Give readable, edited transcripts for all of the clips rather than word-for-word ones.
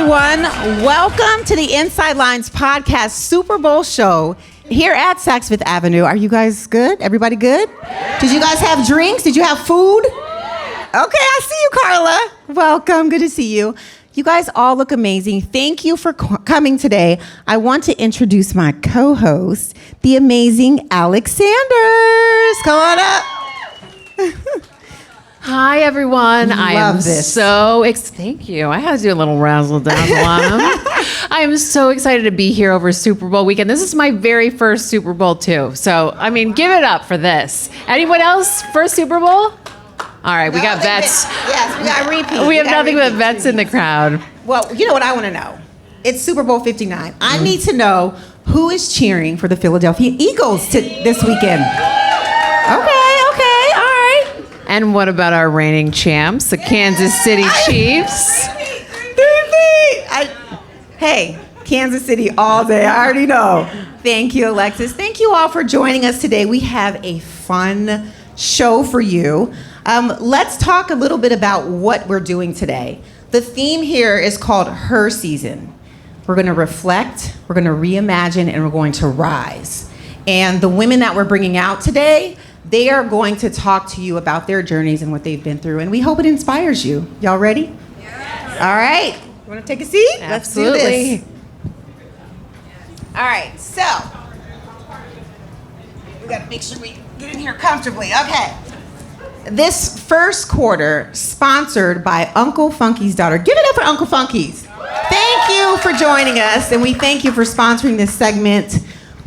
everyone. Welcome to the InsideLINES podcast Super Bowl show here at Saks Fifth Avenue. Are you guys good? Everybody good? Did you guys have drinks? Did you have food? Okay, I see you, Carla. Welcome. Good to see you. You guys all look amazing. Thank you for coming today. I want to introduce my co-host, the amazing Alex Sanders. Come on up. Hi, everyone. I am so thank you. I had to do a little razzle dazzle on them. I am so excited to be here over Super Bowl weekend. This is my very first Super Bowl, too. So, I mean, give it up for this. Anyone else? First Super Bowl? All right, we got vets. Yes, we got repeat. We have nothing but vets in the crowd. Well, you know what I want to know? It's Super Bowl 59. I need to know who is cheering for the Philadelphia Eagles this weekend. Okay, all right. And what about our reigning champs, the Kansas City Chiefs? Hey, Kansas City all day. I already know. Thank you, Alexis. Thank you all for joining us today. We have a fun show for you. Let's talk a little bit about what we're doing today. The theme here is called Her Season. We're going to reflect, we're going to reimagine, and we're going to rise. And the women that we're bringing out today, they are going to talk to you about their journeys and what they've been through. And we hope it inspires you. Y'all ready? Yes. All right. You want to take a seat? Absolutely. Let's do this. All right. So, we got to make sure we get in here comfortably. Okay. This first quarter, sponsored by Uncle Funky's daughter. Give it up for Uncle Funky's. Thank you for joining us, and we thank you for sponsoring this segment.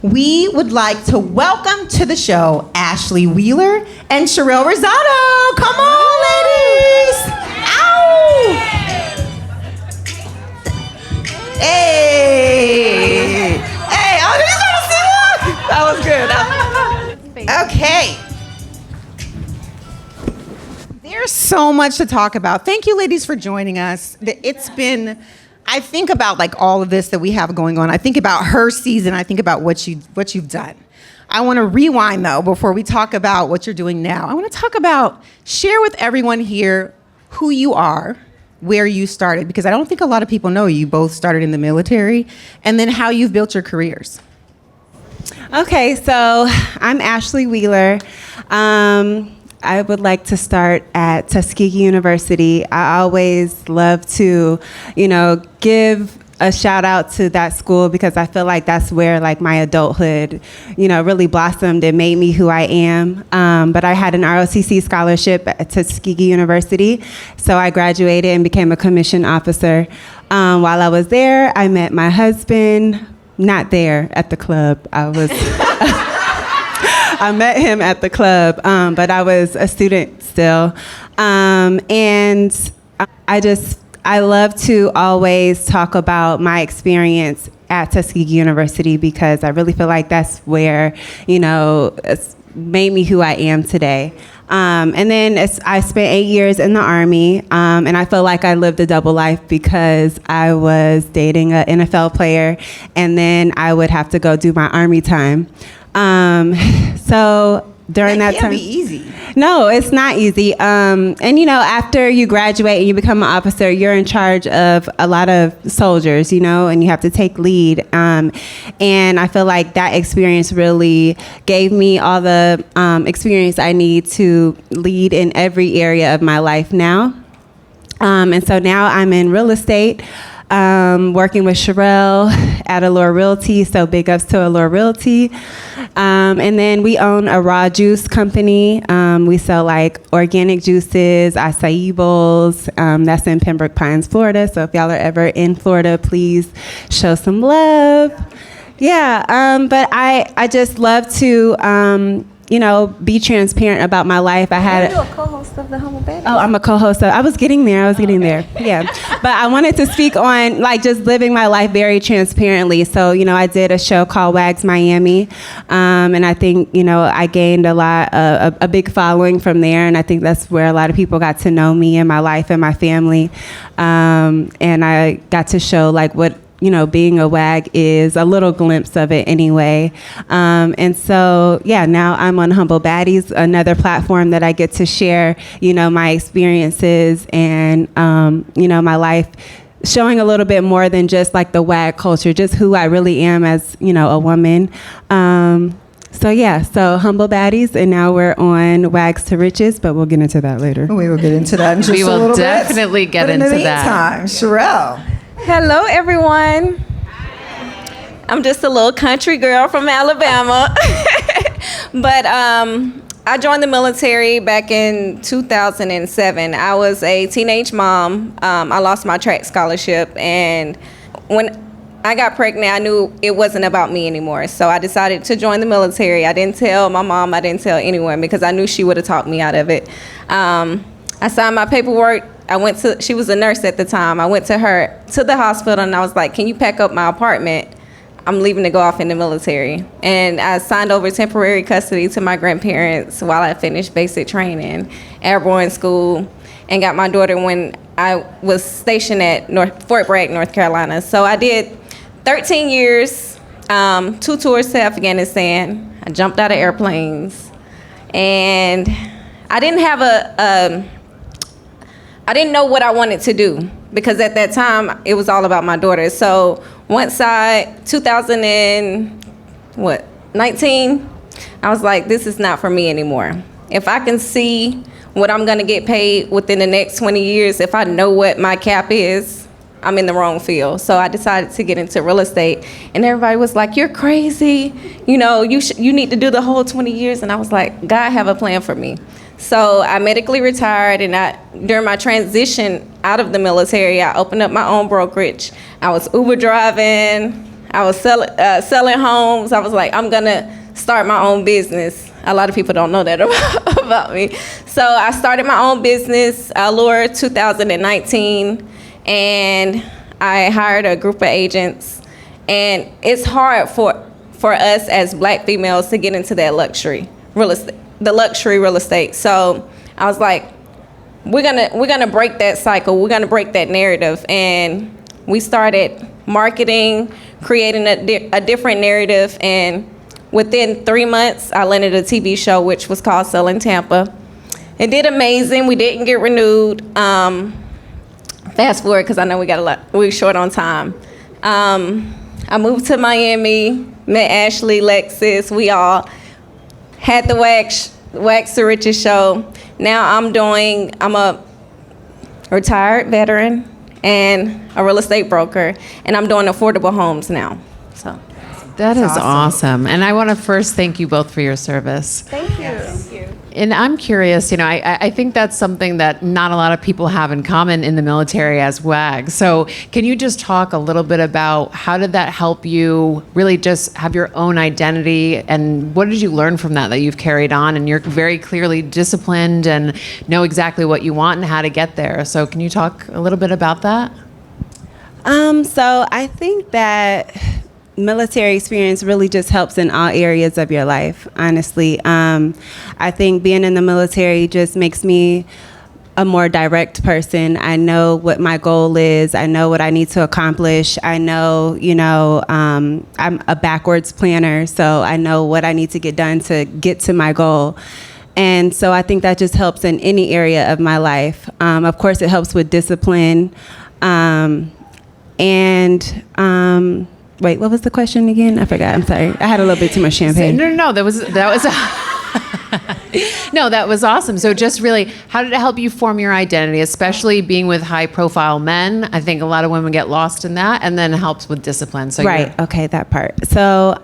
We would like to welcome to the show Ashley Wheeler and Sharelle Rosado. Come on, ladies. Ow! Hey! Hey, oh, did you want to see that? That was good. Okay. There's so much to talk about. Thank you, ladies, for joining us. It's been, I think about like all of this that we have going on. I think about Her Season. I think about what you've done. I want to rewind, though, before we talk about what you're doing now. I want to talk about, share with everyone here who you are, where you started, because I don't think a lot of people know you both started in the military, and then how you've built your careers. Okay, so I'm Ashley Wheeler. I would like to start at Tuskegee University. I always love to, give a shout out to that school because I feel like that's where like my adulthood, really blossomed and made me who I am. But I had an ROTC scholarship at Tuskegee University, so I graduated and became a commissioned officer. While I was there, I met my husband. Not there at the club. I met him at the club, but I was a student still. And I love to always talk about my experience at Tuskegee University because I really feel like that's where, it's made me who I am today. And then I spent 8 years in the Army, and I feel like I lived a double life because I was dating an NFL player, and then I would have to go do my Army time. So during that time, can't be easy. No, it's not easy. And after you graduate and you become an officer, you're in charge of a lot of soldiers, and you have to take lead. And I feel like that experience really gave me all the experience I need to lead in every area of my life now. And so now I'm in real estate. Working with Sharelle at Allure Realty, so big ups to Allure Realty. And then we own a raw juice company. We sell like organic juices, acai bowls. That's in Pembroke Pines, Florida. So if y'all are ever in Florida, please show some love. Yeah, but I just love to be transparent about my life. Are you a co-host of the Humble Baby? Oh, I'm a co-host. I was getting there. Yeah. But I wanted to speak on like just living my life very transparently. So, I did a show called Wags Miami. And I think, I gained a big following from there. And I think that's where a lot of people got to know me and my life and my family. And I got to show like what being a WAG is, a little glimpse of it anyway. And so, now I'm on Humble Baddies, another platform that I get to share, my experiences and, my life showing a little bit more than just like the WAG culture, just who I really am as, a woman. So Humble Baddies, and now we're on Wags to Riches, but we'll get into that later. We will get into that in just We a will little bit. definitely get But into in the that. meantime, Sharelle. Hello, everyone. I'm just a little country girl from Alabama. But I joined the military back in 2007. I was a teenage mom. I lost my track scholarship, and when I got pregnant, I knew it wasn't about me anymore. So I decided to join the military. I didn't tell my mom, I didn't tell anyone, because I knew she would have talked me out of it. I signed my paperwork. She was a nurse at the time. I went to her to the hospital, and I was like, can you pack up my apartment? I'm leaving to go off in the military. And I signed over temporary custody to my grandparents while I finished basic training, airborne school, and got my daughter when I was stationed at Fort Bragg, North Carolina. So I did 13 years, 2 tours to Afghanistan. I jumped out of airplanes, and I didn't have I didn't know what I wanted to do, because at that time it was all about my daughter. So once 2019, I was like, this is not for me anymore. If I can see what I'm gonna get paid within the next 20 years, if I know what my cap is, I'm in the wrong field. So I decided to get into real estate, and everybody was like, you're crazy. You need to do the whole 20 years. And I was like, God have a plan for me. So I medically retired, and during my transition out of the military, I opened up my own brokerage. I was Uber driving. I was selling homes. I was like, I'm gonna start my own business. A lot of people don't know that about me. So I started my own business, Allure 2019, and I hired a group of agents. And it's hard for us as Black females to get into that luxury real estate. The luxury real estate. So I was like, we're gonna break that cycle. We're gonna break that narrative. And we started marketing, creating a different narrative. And within 3 months, I landed a TV show, which was called Selling Tampa. It did amazing. We didn't get renewed. Fast forward, because I know we're short on time. I moved to Miami, met Ashley, Lexis. We all had the Wax to Riches show. Now I'm a retired veteran and a real estate broker, and I'm doing affordable homes now. So That is awesome. And I want to first thank you both for your service. thank you. Thank you. And I'm curious, I think that's something that not a lot of people have in common in the military as WAGs. So can you just talk a little bit about how did that help you really just have your own identity, and what did you learn from that you've carried on? And you're very clearly disciplined and know exactly what you want and how to get there. So can you talk a little bit about that? So I think that military experience really just helps in all areas of your life, honestly. I think being in the military just makes me a more direct person. I know what my goal is. I know what I need to accomplish. I know, I'm a backwards planner, so I know what I need to get done to get to my goal. And so I think that just helps in any area of my life. Of course, it helps with discipline. Wait, what was the question again? I forgot. I'm sorry. I had a little bit too much champagne. No, that was no, that was awesome. So just really, how did it help you form your identity, especially being with high-profile men? I think a lot of women get lost in that, and then it helps with discipline. So right. Okay, that part. So,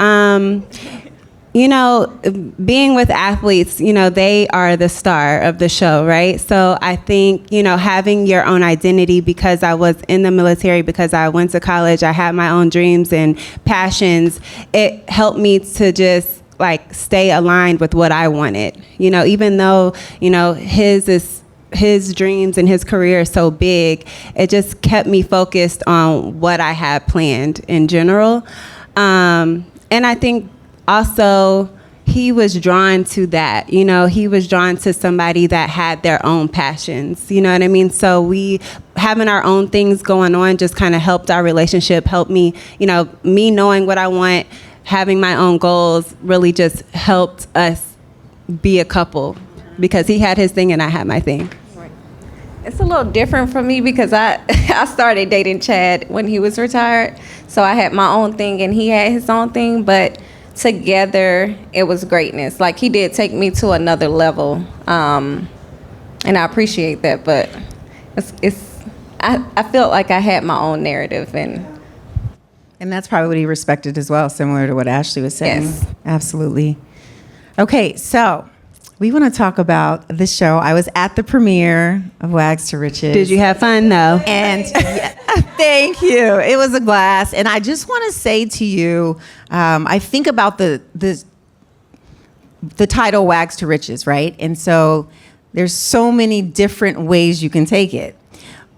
being with athletes, they are the star of the show, right? So I think, having your own identity, because I was in the military, because I went to college, I had my own dreams and passions, it helped me to just stay aligned with what I wanted. Even though, his dreams and his career is so big, it just kept me focused on what I had planned in general. And I think also he was drawn to that. He was drawn to somebody that had their own passions. You know what I mean? So we having our own things going on just kind of helped our relationship, helped me, me knowing what I want, having my own goals really just helped us be a couple, because he had his thing and I had my thing. It's a little different for me because I started dating Chad when he was retired. So I had my own thing and he had his own thing, but together it was greatness. Like, he did take me to another level. And I appreciate that, but I felt like I had my own narrative, And that's probably what he respected as well, similar to what Ashley was saying. Yes. Absolutely. Okay, so we want to talk about the show. I was at the premiere of Wags to Riches. Did you have fun though? And thank you. It was a blast. And I just want to say to you, I think about the title Wags to Riches, right? And so there's so many different ways you can take it.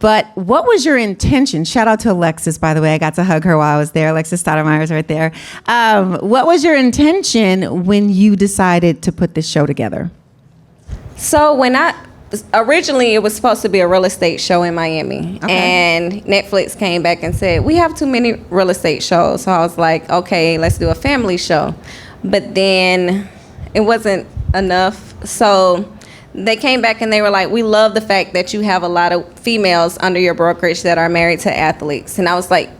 But what was your intention? Shout out to Alexis, by the way. I got to hug her while I was there. Alexis Stoudemire's right there. What was your intention when you decided to put this show together? So originally it was supposed to be a real estate show in Miami. Okay. And Netflix came back and said, we have too many real estate shows. So I was like, okay, let's do a family show. But then it wasn't enough. So they came back and they were like, we love the fact that you have a lot of females under your brokerage that are married to athletes. And I was like,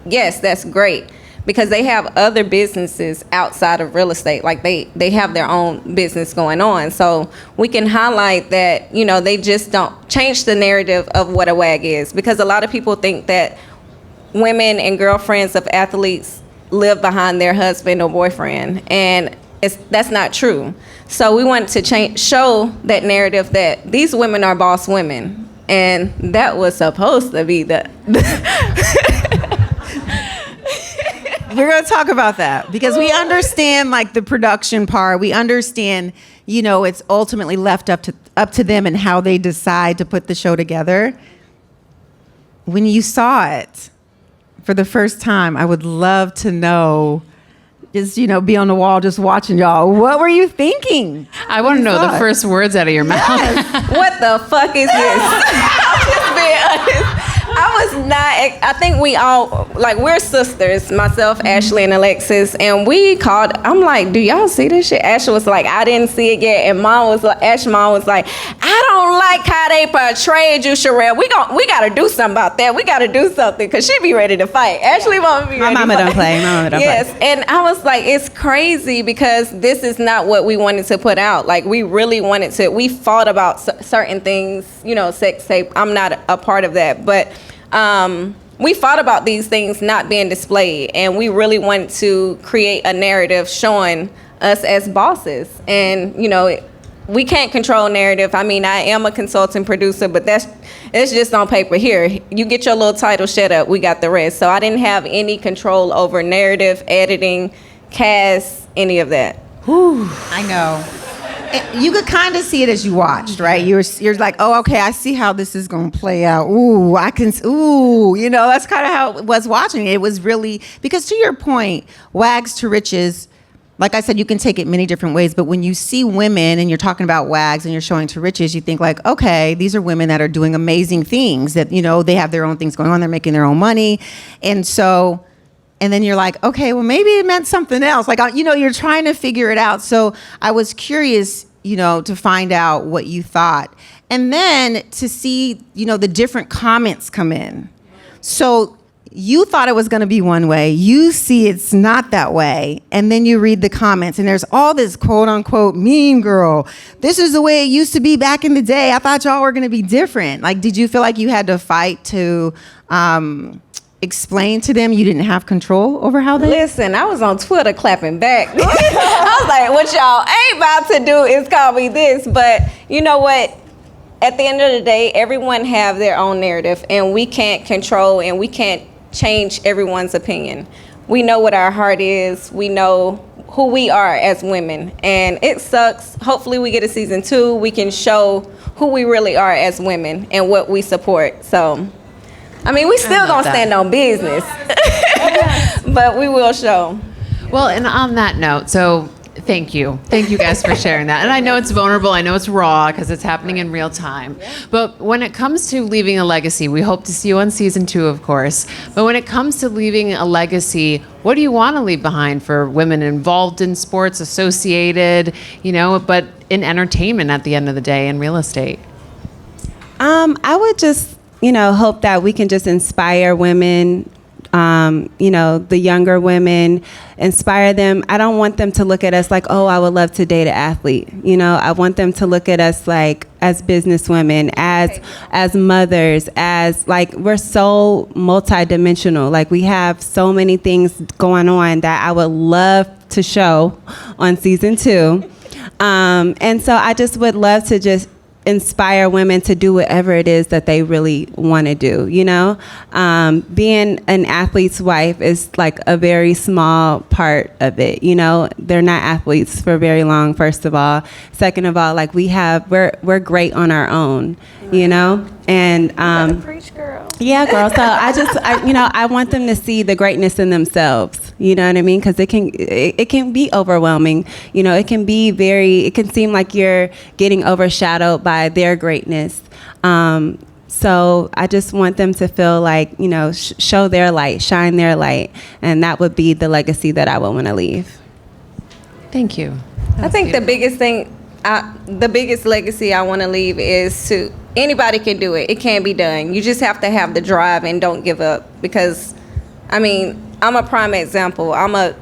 yes, that's great. Because they have other businesses outside of real estate. Like, they have their own business going on. So we can highlight that, you know, they just don't change the narrative of what a WAG is. Because a lot of people think that women and girlfriends of athletes live behind their husband or boyfriend. And that's not true. So we wanted to show that narrative that these women are boss women. And that was supposed to be the... We're going to talk about that because we understand like the production part. We understand, you know, it's ultimately left up to them and how they decide to put the show together. When you saw it for the first time, I would love to know, just, you know, be on the wall just watching y'all. What were you thinking? I want to know the first words out of your mouth. What the fuck is this? I'm just being honest. I was not, I think we all, like, we're sisters, myself, Ashley, and Alexis, and we called, I'm like, do y'all see this shit? Ashley was like, I didn't see it yet, and Ash's mom was like, I don't like how they portrayed you, Sharelle. We gotta do something about that. We gotta do something, because she be ready to fight. Ashley mama be ready to fight. My mama don't play. Yes, and I was like, it's crazy, because this is not what we wanted to put out. Like, we really wanted to, we fought about certain things, you know, sex tape. I'm not a part of that, but we fought about these things not being displayed, and we really wanted to create a narrative showing us as bosses. And, you know, we can't control narrative. I mean, I am a consultant producer, but it's just on paper. Here, you get your little title, shut up, we got the rest. So I didn't have any control over narrative, editing, cast, any of that. Whew, I know. You could kind of see it as you watched, right? You're like, oh, okay, I see how this is going to play out. Ooh, you know, that's kind of how it was watching it. It was really, because to your point, Wags to Riches, like I said, you can take it many different ways, but when you see women and you're talking about Wags and you're showing to Riches, you think like, okay, these are women that are doing amazing things, that, you know, they have their own things going on, they're making their own money. And so, and then you're like, okay, well, maybe it meant something else. Like, you know, you're trying to figure it out. So I was curious, you know, to find out what you thought. And then to see, you know, the different comments come in. So you thought it was going to be one way. You see it's not that way. And then you read the comments and there's all this quote unquote mean girl. This is the way it used to be back in the day. I thought y'all were going to be different. Like, did you feel like you had to fight to explain to them you didn't have control over how they... Listen, I was on Twitter clapping back. I was like, what y'all ain't about to do is call me this. But you know what? At the end of the day, everyone have their own narrative, and we can't control and we can't change everyone's opinion. We know what our heart is. We know who we are as women, and it sucks. Hopefully we get a season 2. We can show who we really are as women and what we support. So, I mean, we still gonna stand on business, but we will show. Well, and on that note, so thank you guys for sharing that. And I know it's vulnerable, I know it's raw because it's happening in real time. But when it comes to leaving a legacy, we hope to see you on season 2, of course. But when it comes to leaving a legacy, what do you want to leave behind for women involved in sports, associated, you know, but in entertainment at the end of the day, in real estate? I would just, hope that we can just inspire women, the younger women, inspire them. I don't want them to look at us like, oh, I would love to date an athlete. I want them to look at us like as businesswomen, as mothers, as like we're so multidimensional. Like we have so many things going on that I would love to show on season 2. And so I just would love to just inspire women to do whatever it is that they really want to do. Being an athlete's wife is like a very small part of it. They're not athletes for very long, first of all. Second of all, like we're great on our own, and Preach, girl. yeah, girl. So I want them to see the greatness in themselves. You know what I mean? Because it can be overwhelming. It can seem like you're getting overshadowed by their greatness. So I just want them to feel like, show their light, shine their light, and that would be the legacy that I would want to leave. Thank you. I think the biggest thing, the biggest legacy I want to leave is to anybody can do it. It can be done. You just have to have the drive and don't give up. Because, I'm a prime example. I'm a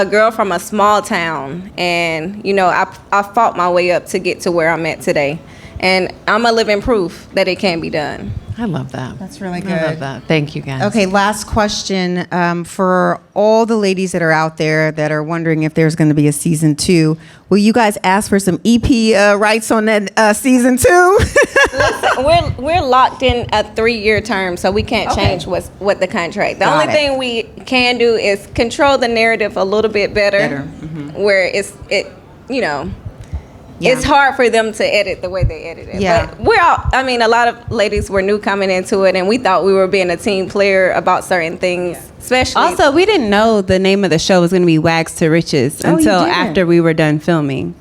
girl from a small town, and I fought my way up to get to where I'm at today, and I'm a living proof that it can be done. I love that. That's really good. I love that. Thank you, guys. Okay, last question for all the ladies that are out there that are wondering if there's going to be a season 2. Will you guys ask for some EP rights on that season 2? Listen, we're locked in a 3-year term, so we can't change what the contract. The only thing we can do is control the narrative a little bit better. Where it's hard for them to edit the way they edit it. Yeah. But a lot of ladies were new coming into it, and we thought we were being a team player about certain things, especially. Also, we didn't know the name of the show was going to be Wags to Riches until after we were done filming.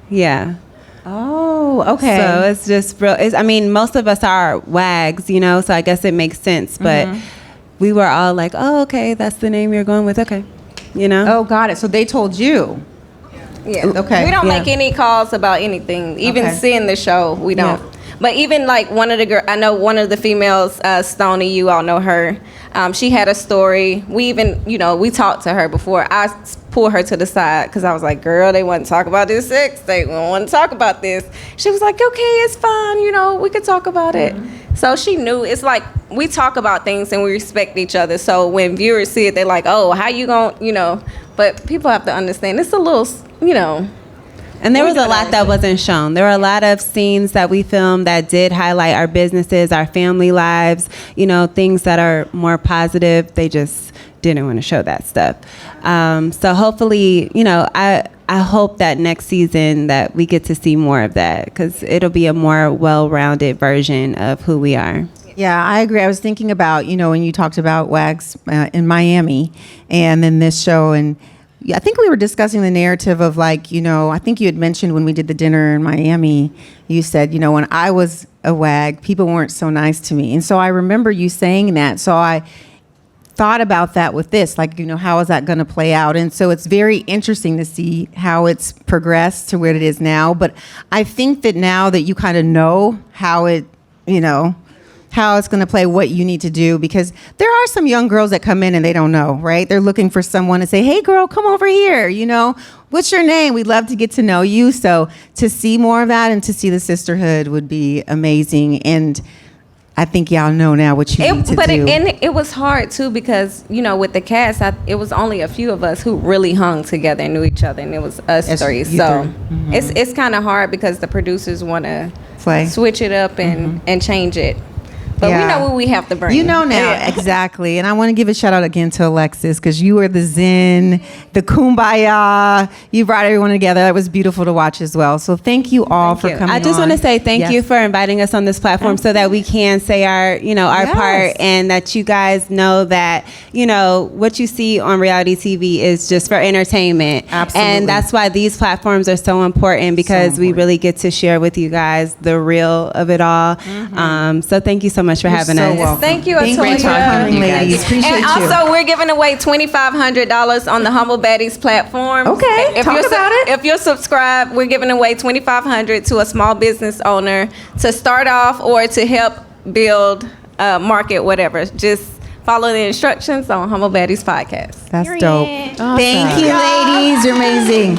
Yeah. Oh, okay. So it's just real. Most of us are wags, so I guess it makes sense. But we were all like, oh, okay, that's the name you're going with. Okay. Oh, got it. So they told you. Yeah. Okay. We don't make any calls about anything. Even seeing the show, we don't. Yeah. But even like one of the girls, I know one of the females, Stoney, you all know her. She had a story. We even, we talked to her before. I pulled her to the side because I was like, girl, they want to talk about this sex. They want to talk about this. She was like, okay, it's fine. We could talk about it. So she knew. It's like we talk about things and we respect each other. So when viewers see it, they're like, oh, how you going, But people have to understand. It's a little, And there was a lot that wasn't shown. There were a lot of scenes that we filmed that did highlight our businesses, our family lives, things that are more positive. They just didn't want to show that stuff. So hopefully, I hope that next season that we get to see more of that, because it'll be a more well-rounded version of who we are. Yeah, I agree. I was thinking about, when you talked about Wags in Miami and then this show, and I think we were discussing the narrative of like, I think you had mentioned when we did the dinner in Miami, you said, when I was a wag, people weren't so nice to me. And so I remember you saying that. So I thought about that with this, like, how is that going to play out? And so it's very interesting to see how it's progressed to where it is now. But I think that now that you kind of know how it, how it's going to play, what you need to do, because there are some young girls that come in and they don't know, right? They're looking for someone to say, hey, girl, come over here. What's your name? We'd love to get to know you. So to see more of that and to see the sisterhood would be amazing. And I think y'all know now what you need to do. And it was hard, too, because, with the cast, it was only a few of us who really hung together and knew each other, and it was us three. So it's kind of hard because the producers want to switch it up and change it. But we know what we have to bring. Now, exactly. And I want to give a shout out again to Alexis, because you were the zen, the kumbaya. You brought everyone together. That was beautiful to watch as well. So thank you all for coming on. I just want to say thank you for inviting us on this platform so that we can say our part, and that you guys know that, what you see on reality TV is just for entertainment. Absolutely. And that's why these platforms are so important, because we really get to share with you guys the real of it all. So thank you so much much for having so us. welcome. Thank you, Thank Atoya. you for coming, ladies. Appreciate And you. also, we're giving away $2,500 on the Humble Baddies platform. Okay, talk about it. If you're subscribed, we're giving away $2,500 to a small business owner to start off or to help build, market, whatever. Just follow the instructions on Humble Baddies podcast. That's dope. Awesome. Thank you, ladies. You're amazing.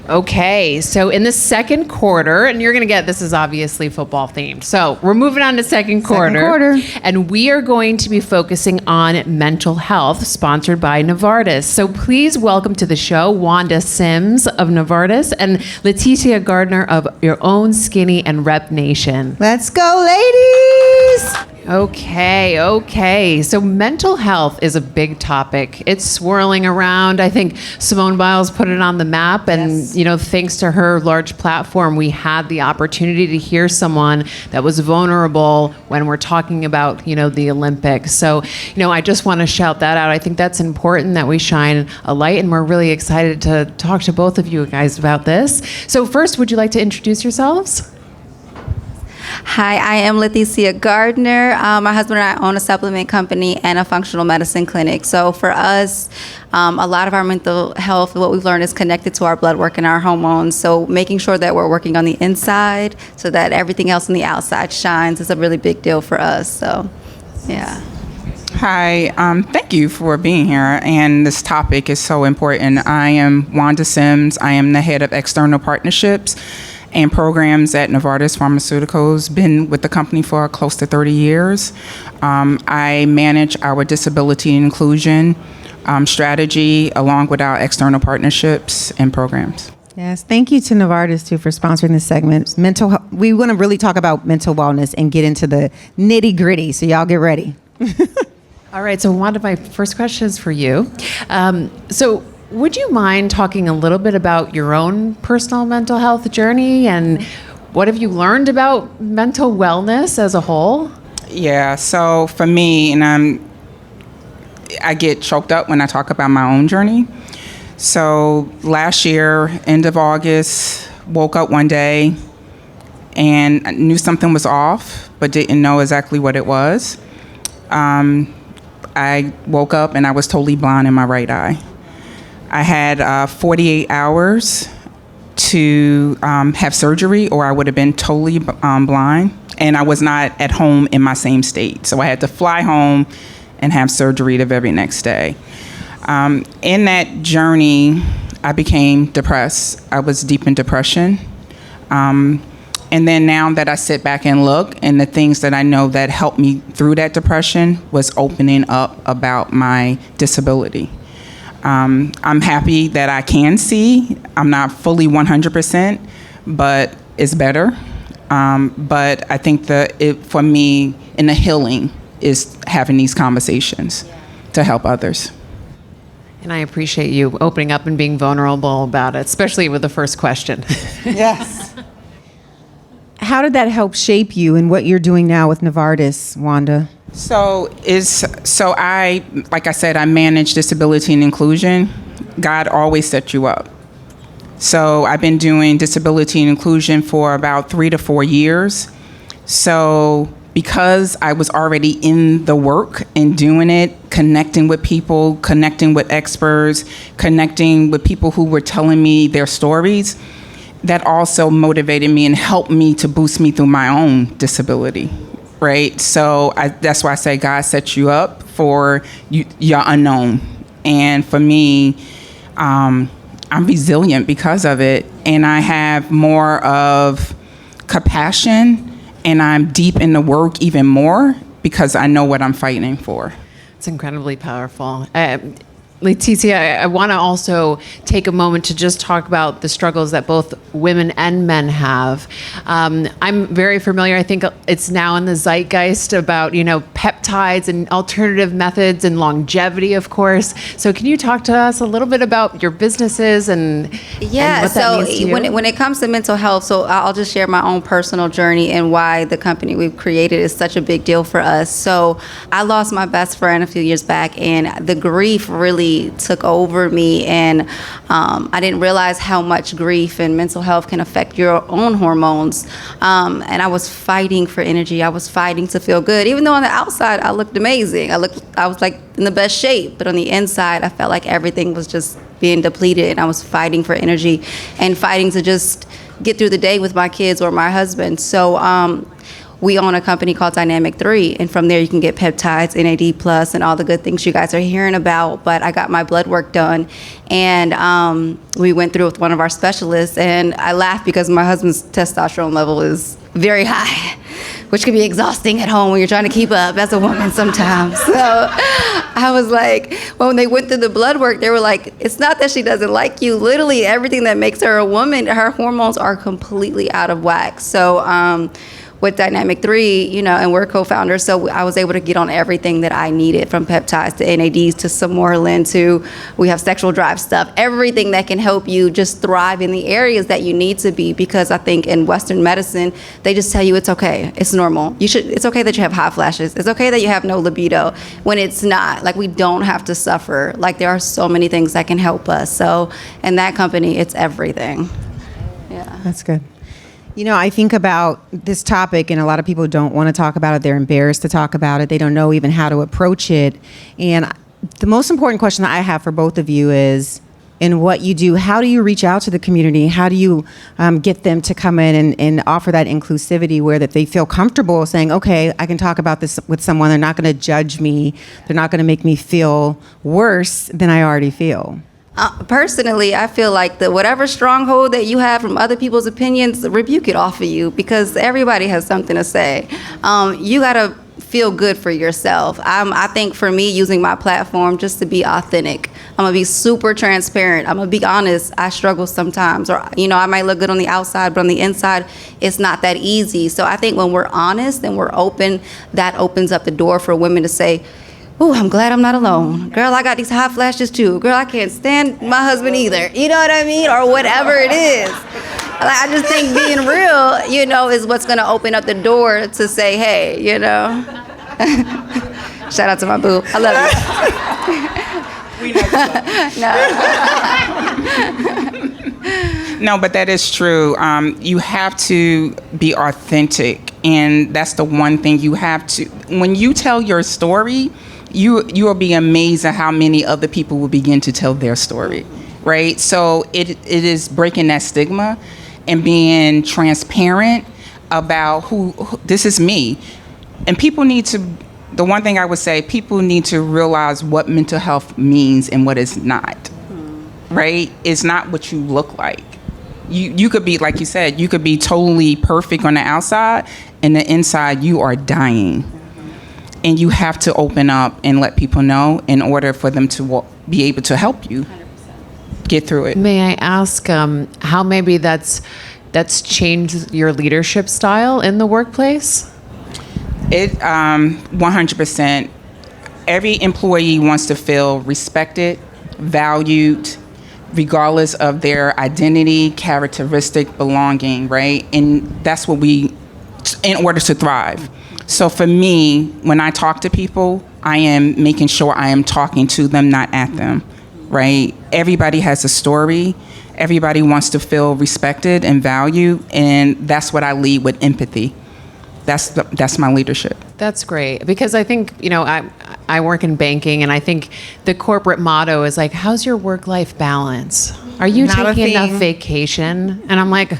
Okay, so in the second quarter, and you're going to get, this is obviously football themed. So we're moving on to second quarter. And we are going to be focusing on mental health, sponsored by Novartis. So please welcome to the show Wanda Sims of Novartis and Leticia Gardner of Your Own Skinny and Rep Nation. Let's go, ladies. Okay. So mental health is a big topic. It's swirling around. I think Simone Biles put it on the map, and thanks to her large platform, we had the opportunity to hear someone that was vulnerable when we're talking about, the Olympics. So, I just want to shout that out. I think that's important that we shine a light, and we're really excited to talk to both of you guys about this. So first, would you like to introduce yourselves? Hi, I am Leticia Gardner. My husband and I own a supplement company and a functional medicine clinic. So for us, a lot of our mental health, what we've learned is connected to our blood work and our hormones. So making sure that we're working on the inside so that everything else on the outside shines is a really big deal for us. So, yeah. Hi, thank you for being here, and this topic is so important. I am Wanda Sims. I am the head of external partnerships and programs at Novartis Pharmaceuticals. Been with the company for close to 30 years. I manage our disability and inclusion strategy along with our external partnerships and programs. Yes, thank you to Novartis too for sponsoring this segment. We want to really talk about mental wellness and get into the nitty gritty. So y'all get ready. All right, so Wanda, my first question is for you. So would you mind talking a little bit about your own personal mental health journey and what have you learned about mental wellness as a whole? Yeah, so for me, and I get choked up when I talk about my own journey. So last year, end of August, woke up one day and I knew something was off, but didn't know exactly what it was. I woke up and I was totally blind in my right eye. I had 48 hours to have surgery or I would have been totally blind, and I was not at home in my same state. So I had to fly home and have surgery the very next day. In that journey, I became depressed. I was deep in depression. And then now that I sit back and look, and the things that I know that helped me through that depression was opening up about my disability. I'm happy that I can see. I'm not fully 100%, but it's better. But I think for me, in the healing is having these conversations to help others. And I appreciate you opening up and being vulnerable about it, especially with the first question. Yes. How did that help shape you in what you're doing now with Novartis, Wanda? Like I said, I manage disability and inclusion. God always set you up. So I've been doing disability and inclusion for about 3 to 4 years. So because I was already in the work and doing it, connecting with people, connecting with experts, connecting with people who were telling me their stories, that also motivated me and helped me to boost me through my own disability, right? So that's why I say God sets you up for your unknown. And for me, I'm resilient because of it. And I have more of compassion, and I'm deep in the work even more because I know what I'm fighting for. It's incredibly powerful. Leticia, I want to also take a moment to just talk about the struggles that both women and men have. I'm very familiar. I think it's now in the zeitgeist about, pep peptides and alternative methods and longevity, of course. So can you talk to us a little bit about your businesses and what that means to you? When it comes to mental health, so I'll just share my own personal journey and why the company we've created is such a big deal for us. So I lost my best friend a few years back, and the grief really took over me, and I didn't realize how much grief and mental health can affect your own hormones. And I was fighting for energy. I was fighting to feel good, even though on the outside I looked amazing. I was like in the best shape, but on the inside I felt like everything was just being depleted, and I was fighting for energy and fighting to just get through the day with my kids or my husband. So we own a company called Dynamic 3, and from there you can get peptides, NAD+, and all the good things you guys are hearing about. But I got my blood work done, and we went through with one of our specialists, and I laughed because my husband's testosterone level is very high, which can be exhausting at home when you're trying to keep up as a woman sometimes. So I was like, when they went through the blood work, they were like, it's not that she doesn't like you. Literally everything that makes her a woman, her hormones are completely out of whack. So with Dynamic 3, and we're co-founders, so I was able to get on everything that I needed, from peptides to NADs to Somorelin to, we have sexual drive stuff, everything that can help you just thrive in the areas that you need to be, because I think in Western medicine, they just tell you it's okay, it's normal. It's okay that you have hot flashes. It's okay that you have no libido, when it's not. Like, we don't have to suffer. Like, there are so many things that can help us. So in that company, it's everything. Yeah. That's good. I think about this topic, and a lot of people don't want to talk about it. They're embarrassed to talk about it. They don't know even how to approach it. And the most important question that I have for both of you is, in what you do, how do you reach out to the community? How do you get them to come in and offer that inclusivity where that they feel comfortable saying, okay, I can talk about this with someone. They're not going to judge me. They're not going to make me feel worse than I already feel. Personally, I feel like whatever stronghold that you have from other people's opinions, rebuke it off of you, because everybody has something to say. You gotta feel good for yourself. I think for me, using my platform just to be authentic, I'm gonna be super transparent. I'm gonna be honest. I struggle sometimes, or I might look good on the outside, but on the inside, it's not that easy. So I think when we're honest and we're open, that opens up the door for women to say, "Ooh, I'm glad I'm not alone. Girl, I got these hot flashes too. Girl, I can't stand my husband either." You know what I mean? Or whatever it is. I just think being real, is what's going to open up the door to say, hey, Shout out to my boo. I love you. We know No, but that is true. You have to be authentic, and that's the one thing you have to. When you tell your story, you will be amazed at how many other people will begin to tell their story, right? So it is breaking that stigma and being transparent about who this is me. And people need to, the one thing I would say, people need to realize what mental health means and what it's not, right? It's not what you look like. You could be, like you said, you could be totally perfect on the outside, and the inside you are dying. And you have to open up and let people know in order for them to be able to help you get through it. May I ask how maybe that's changed your leadership style in the workplace? It 100%. Every employee wants to feel respected, valued, regardless of their identity, characteristic, belonging, right? And that's what we, in order to thrive. So for me, when I talk to people, I am making sure I am talking to them, not at them, right? Everybody has a story. Everybody wants to feel respected and valued, and that's what I lead with, empathy. That's my leadership. That's great, because I think, I work in banking, and I think the corporate motto is like, how's your work-life balance? Are you taking enough vacation? And I'm like,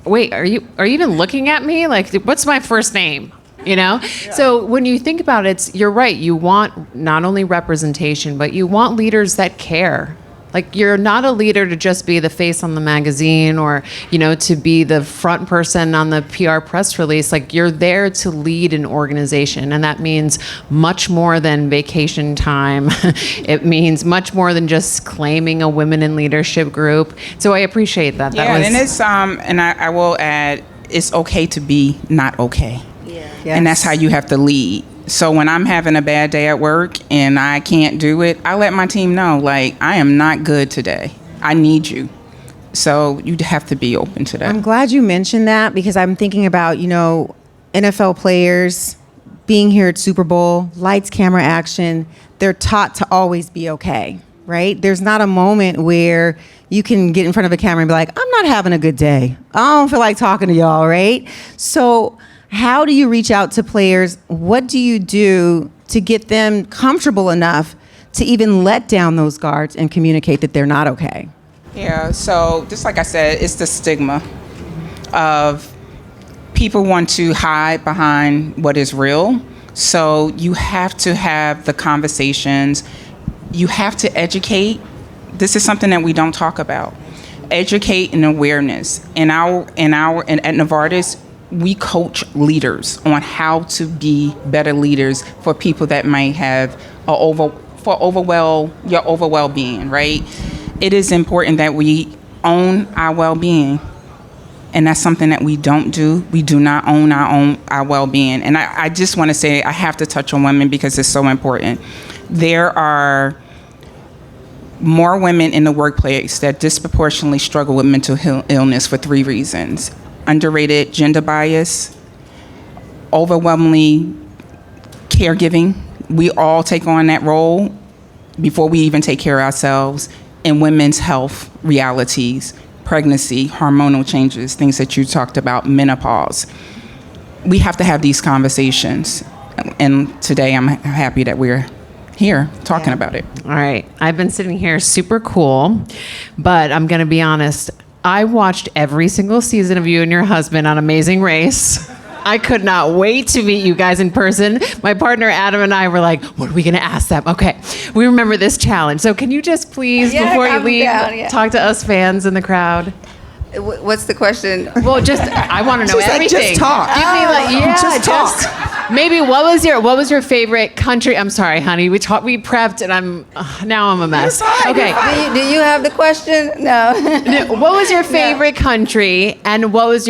wait, are you even looking at me? Like, what's my first name? Yeah. So when you think about it, you're right. You want not only representation, but you want leaders that care. Like, you're not a leader to just be the face on the magazine or, to be the front person on the PR press release. Like, you're there to lead an organization. And that means much more than vacation time. It means much more than just claiming a women in leadership group. So I appreciate that. And it's, and I will add, it's okay to be not okay. Yes. And that's how you have to lead. So when I'm having a bad day at work and I can't do it, I let my team know, like, I am not good today. I need you. So you have to be open to that. I'm glad you mentioned that because I'm thinking about, NFL players being here at Super Bowl, lights, camera, action. They're taught to always be okay, right? There's not a moment where you can get in front of a camera and be like, I'm not having a good day. I don't feel like talking to y'all, right? So how do you reach out to players? What do you do to get them comfortable enough to even let down those guards and communicate that they're not okay? Yeah, so just like I said, it's the stigma of people want to hide behind what is real. So you have to have the conversations. You have to educate. This is something that we don't talk about. Educate and awareness. At Novartis, we coach leaders on how to be better leaders for people that might have your overall well-being, right? It is important that we own our well-being, and that's something that we don't do. We do not own our well-being. And I just want to say, I have to touch on women because it's so important. There are more women in the workplace that disproportionately struggle with mental illness for 3 reasons: underrated gender bias, overwhelmingly caregiving. We all take on that role before we even take care of ourselves, and women's health realities, pregnancy, hormonal changes, things that you talked about, menopause. We have to have these conversations. And today I'm happy that we're here talking about it. All right. I've been sitting here super cool, but I'm going to be honest. I watched every single season of you and your husband on Amazing Race. I could not wait to meet you guys in person. My partner Adam and I were like, what are we going to ask them? Okay, we remember this challenge. So can you just please, before you leave, talk to us fans in the crowd? What's the question? Well, I want to know She's like, everything. just talk. Give me Just talk. Maybe what was your favorite country? I'm sorry, honey. We prepped, and now I'm a mess. Okay. Do you have the question? No. What was your favorite country, and what was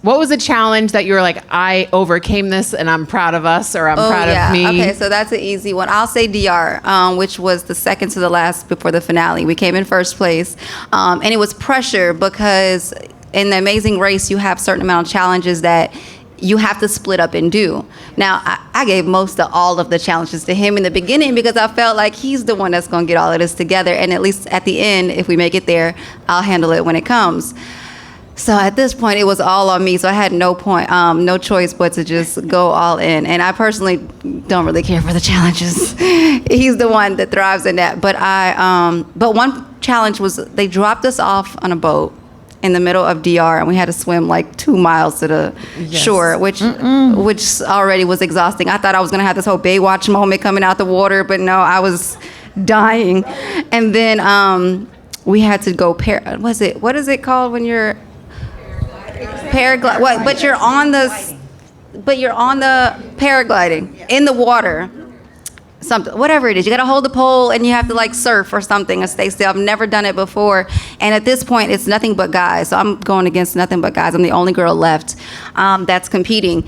what was the challenge that you were like, I overcame this, and I'm proud of us, or I'm proud of me? Okay, so that's an easy one. I'll say DR, which was the second to the last before the finale. We came in first place, and it was pressure because in the Amazing Race, you have certain amount of challenges that you have to split up and do. Now, I gave most of all of the challenges to him in the beginning because I felt like he's the one that's going to get all of this together. And at least at the end, if we make it there, I'll handle it when it comes. So at this point, it was all on me. So I had no choice but to just go all in. And I personally don't really care for the challenges. He's the one that thrives in that. But but one challenge was they dropped us off on a boat in the middle of DR, and we had to swim like 2 miles to the shore, which already was exhausting. I thought I was gonna have this whole Baywatch moment coming out the water, but no, I was dying. And then we had to go what is it called when you're paragliding? What? But you're on the paragliding in the water. Something, whatever it is, you got to hold the pole and you have to like surf or something and stay still. I've never done it before, and at this point it's nothing but guys, so I'm going against nothing but guys. I'm the only girl left that's competing.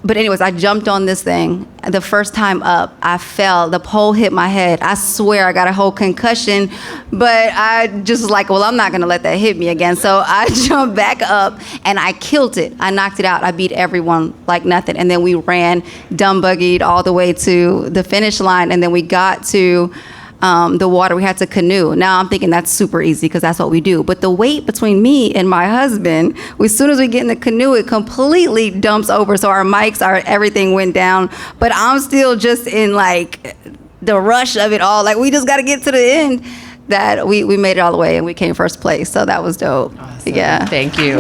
But anyways, I jumped on this thing. The first time up, I fell. The pole hit my head. I swear I got a whole concussion, but I just was like, well, I'm not going to let that hit me again. So I jumped back up, and I killed it. I knocked it out. I beat everyone like nothing. And then we ran, dumb buggied all the way to the finish line, and then we got to the water. We had to canoe. Now I'm thinking that's super easy because that's what we do. But the weight between me and my husband, as soon as we get in the canoe, it completely dumps over. So our mics, everything went down. But I'm still just in like the rush of it all. Like we just got to get to the end. That we made it all the way and we came first place. So that was dope. Awesome. Yeah. Thank you.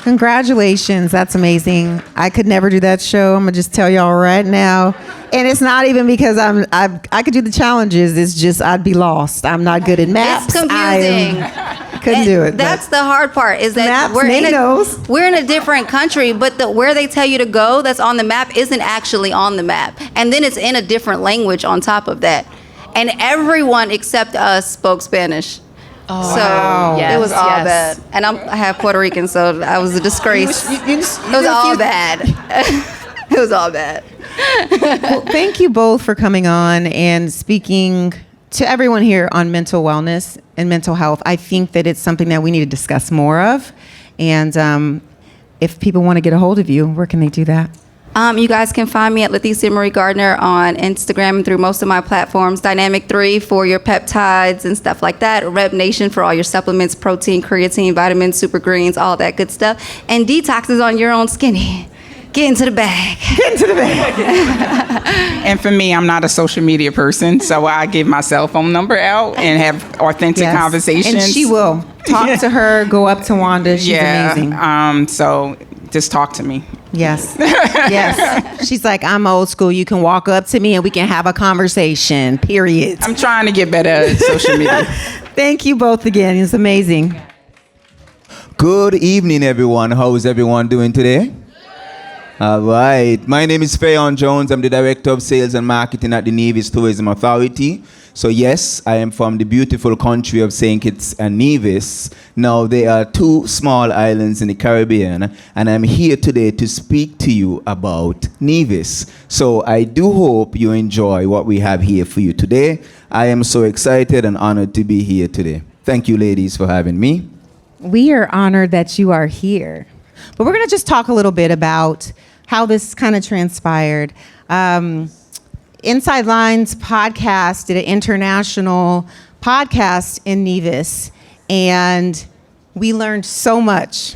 Congratulations. That's amazing. I could never do that show. I'm going to just tell y'all right now. And it's not even because I could do the challenges. It's just I'd be lost. I'm not good at maps. It's confusing. Couldn't do it. That's the hard part is that maps, we're in a different country, but where they tell you to go that's on the map isn't actually on the map. And then it's in a different language on top of that. And everyone except us spoke Spanish. Oh, so wow. it was all bad. And I have Puerto Rican, so I was a disgrace. It was all bad. It was all bad. Well, thank you both for coming on and speaking to everyone here on mental wellness and mental health. I think that it's something that we need to discuss more of. And if people want to get a hold of you, where can they do that? You guys can find me at Leticia Marie Gardner on Instagram and through most of my platforms. Dynamic 3 for your peptides and stuff like that. Rep Nation for all your supplements, protein, creatine, vitamins, super greens, all that good stuff. And Detox is on your own skinny. Get into the bag. Get into the bag. And for me, I'm not a social media person, so I give my cell phone number out and have authentic conversations. And she will. Talk to her, go up to Wanda. She's amazing. So just talk to me. Yes. Yes. She's like, I'm old school. You can walk up to me and we can have a conversation, period. I'm trying to get better at social media. Thank you both again. It's amazing. Good evening, everyone. How is everyone doing today? All right. My name is Fayon Jones. I'm the Director of Sales and Marketing at the Nevis Tourism Authority. So yes, I am from the beautiful country of St. Kitts and Nevis. Now, there are 2 small islands in the Caribbean, and I'm here today to speak to you about Nevis. So I do hope you enjoy what we have here for you today. I am so excited and honored to be here today. Thank you, ladies, for having me. We are honored that you are here. But we're going to just talk a little bit about how this kind of transpired. Inside Lines podcast did an international podcast in Nevis, and we learned so much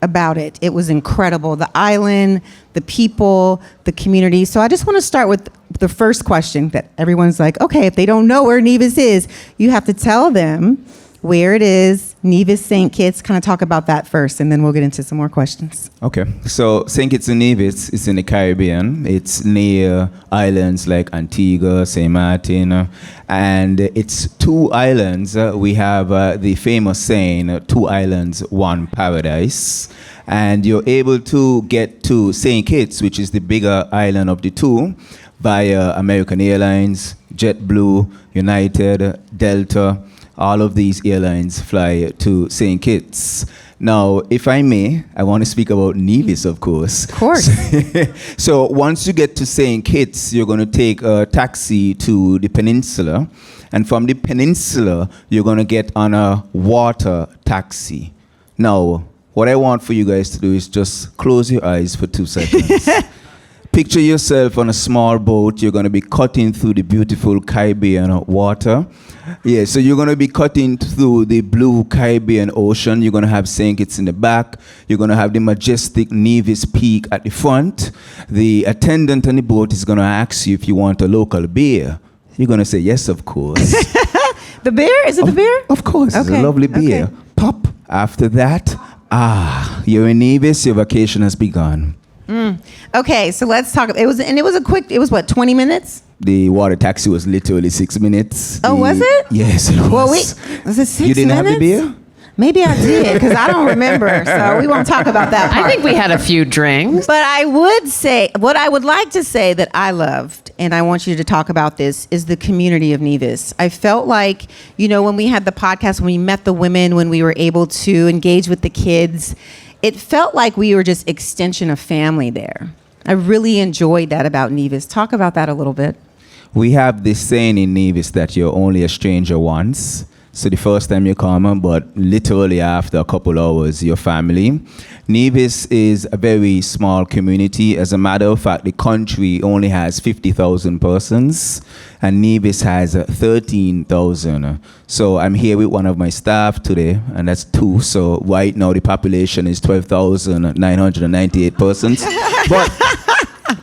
about it. It was incredible. The island, the people, the community. So I just want to start with the first question that everyone's like, okay, if they don't know where Nevis is, you have to tell them where it is. Nevis, St. Kitts, kind of talk about that first, and then we'll get into some more questions. Okay, so St. Kitts and Nevis is in the Caribbean. It's near islands like Antigua, St. Martin, and it's 2 islands. We have the famous saying, 2 islands, 1 paradise. And you're able to get to St. Kitts, which is the bigger island of the 2, via American Airlines, JetBlue, United, Delta. All of these airlines fly to St. Kitts. Now, if I may, I want to speak about Nevis, of course. Of course. So once you get to St. Kitts, you're going to take a taxi to the peninsula. And from the peninsula, you're going to get on a water taxi. Now, what I want for you guys to do is just close your eyes for 2 seconds. Picture yourself on a small boat. You're going to be cutting through the beautiful Caribbean water. Yeah, so you're going to be cutting through the blue Caribbean Ocean. You're going to have St. Kitts in the back. You're going to have the majestic Nevis Peak at the front. The attendant on the boat is going to ask you if you want a local beer. You're going to say, yes, of course. The beer? Is it the beer? Of course. It's a lovely beer. Okay. Pop. After that, you're in Nevis. Your vacation has begun. Okay, so let's talk. It was what, 20 minutes? The water taxi was literally 6 minutes. Oh, was it? Yes, it was. Well, was it 6 minutes? You didn't have the beer? Maybe I did, because I don't remember. So we won't talk about that part. I think we had a few drinks. But I would say, what I would like to say that I loved, and I want you to talk about this, is the community of Nevis. I felt like, when we had the podcast, when we met the women, when we were able to engage with the kids, it felt like we were just extension of family there. I really enjoyed that about Nevis. Talk about that a little bit. We have this saying in Nevis that you're only a stranger once. So the first time you come, but literally after a couple hours, you're family. Nevis is a very small community. As a matter of fact, the country only has 50,000 persons, and Nevis has 13,000. So I'm here with one of my staff today, and that's 2. So right now the population is 12,998 persons. But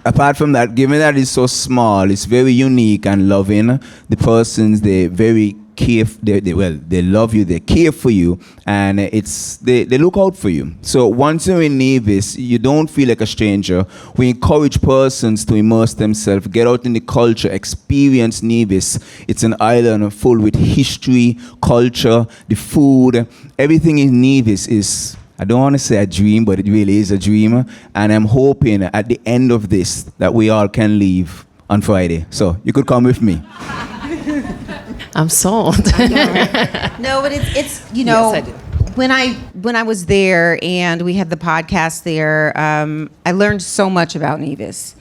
apart from that, given that it's so small, it's very unique and loving. The persons, they're very they love you, they care for you, and they look out for you. So once you're in Nevis, you don't feel like a stranger. We encourage persons to immerse themselves, get out in the culture, experience Nevis. It's an island full with history, culture, the food. Everything in Nevis is, I don't want to say a dream, but it really is a dream. And I'm hoping at the end of this that we all can leave on Friday. So you could come with me. I'm sold. No, but it's Yes, I do. when I when I was there and we had the podcast there, I learned so much about Nevis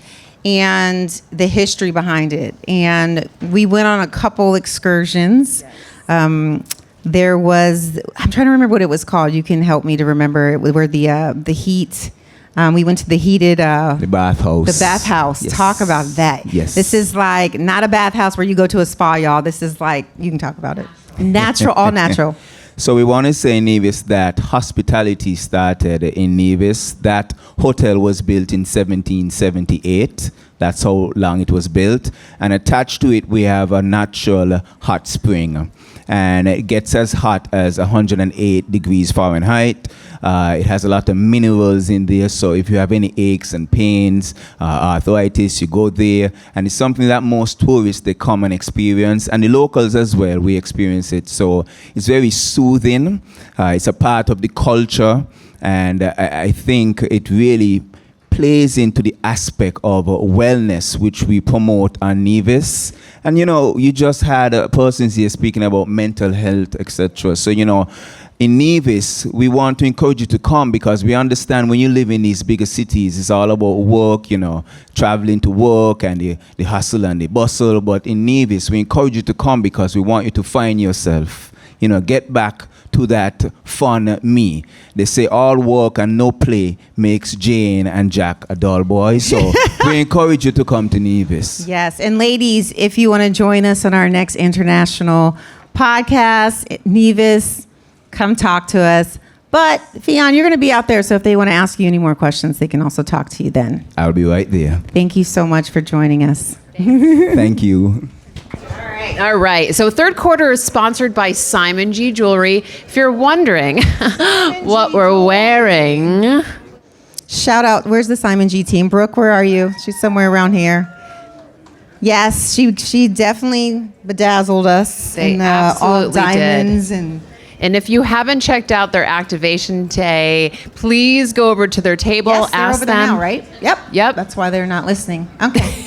and the history behind it. And we went on a couple excursions. There was, I'm trying to remember what it was called. You can help me to remember. Where the heat. We went to the heated the bathhouse. The bathhouse. Yes. Talk about that. Yes. This is like not a bathhouse where you go to a spa, y'all. This is like, you can talk about it. Natural, all natural. So we want to say in Nevis that hospitality started in Nevis. That hotel was built in 1778. That's how long it was built. And attached to it, we have a natural hot spring. And it gets as hot as 108 degrees Fahrenheit. It has a lot of minerals in there, so if you have any aches and pains, arthritis, you go there. And it's something that most tourists, they come and experience, and the locals as well, we experience it. So it's very soothing. It's a part of the culture, and I think it really plays into the aspect of wellness, which we promote on Nevis. And, you just had persons here speaking about mental health, etc. So, in Nevis, we want to encourage you to come because we understand when you live in these bigger cities, it's all about work, traveling to work and the hustle and the bustle. But in Nevis, we encourage you to come because we want you to find yourself, get back to that fun me. They say all work and no play makes Jane and Jack a dull boy. So we encourage you to come to Nevis. Yes. And ladies, if you want to join us on our next international podcast, Nevis, come talk to us. But Fionn, you're going to be out there, so if they want to ask you any more questions, they can also talk to you then. I'll be right there. Thank you so much for joining us. Thank you. All right. So third quarter is sponsored by Simon G Jewelry. If you're wondering what we're wearing. Shout out. Where's the Simon G team? Brooke, where are you? She's somewhere around here. Yes, she definitely bedazzled us. They in, absolutely all diamonds did. And if you haven't checked out their activation day, please go over to their table. Yes, they're ask over them. there now, right? Yep. That's why they're not listening. Okay.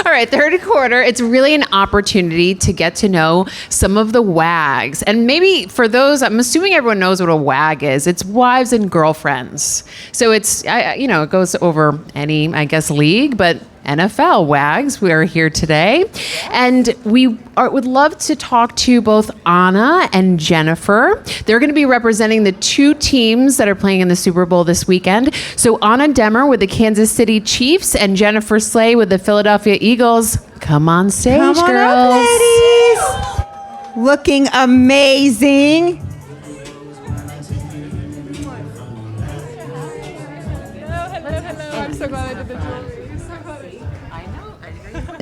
All right, third quarter, it's really an opportunity to get to know some of the WAGs. And maybe for those, I'm assuming everyone knows what a WAG is. It's wives and girlfriends. So it's, it goes over any, league, but NFL WAGs, we are here today. And we would love to talk to both Anna and Jennifer. They're going to be representing the two teams that are playing in the Super Bowl this weekend. So Anna Demmer with the Kansas City Chiefs and Jennifer Slay with the Philadelphia Eagles. Come on stage, Come on girls. up, ladies. Looking amazing. I'm so glad I did the jewelry.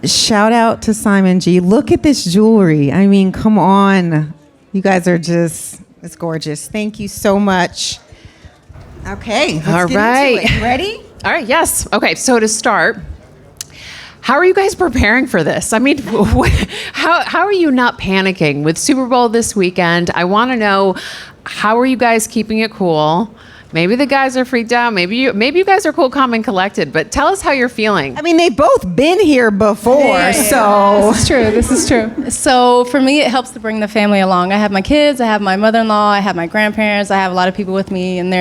Shout out to Simon G. Look at this jewelry. I mean, come on. You guys are just, it's gorgeous. Thank you so much. Okay. Let's get into it. You ready? All right, yes. Okay, so to start, how are you guys preparing for this? I mean, how are you not panicking with Super Bowl this weekend? I want to know, how are you guys keeping it cool? Maybe the guys are freaked out. Maybe you guys are cool, calm, and collected. But tell us how you're feeling. I mean, they've both been here before, so. This is true. So for me, it helps to bring the family along. I have my kids, I have my mother-in-law, I have my grandparents, I have a lot of people with me, and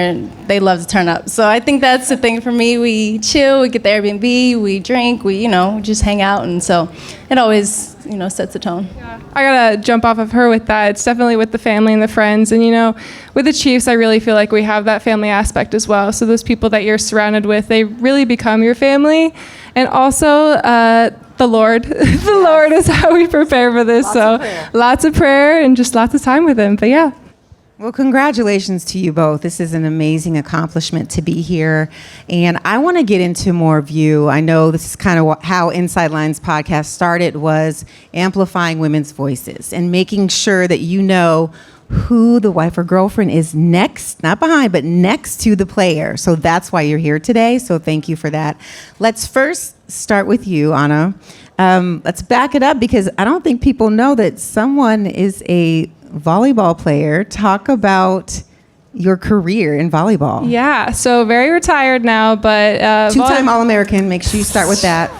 they love to turn up. So I think that's the thing for me. We chill, we get the Airbnb, we drink, we just hang out, and so it always sets the tone. Yeah. I gotta jump off of her with that. It's definitely with the family and the friends, and with the Chiefs, I really feel like we have that family aspect as well. So those people that you're surrounded with, they really become your family. And also the Lord. The Lord is how we prepare for this. Lots of prayer and just lots of time with him. But yeah. Well, congratulations to you both. This is an amazing accomplishment to be here. And I want to get into more of you. I know this is kind of how Inside Lines podcast started, was amplifying women's voices and making sure that you know who the wife or girlfriend is next, not behind, but next to the player. So that's why you're here today. So thank you for that. Let's first start with you, Anna. Let's back it up because I don't think people know that someone is a volleyball player. Talk about your career in volleyball. Yeah, so very retired now, but two-time All-American. Make sure you start with that.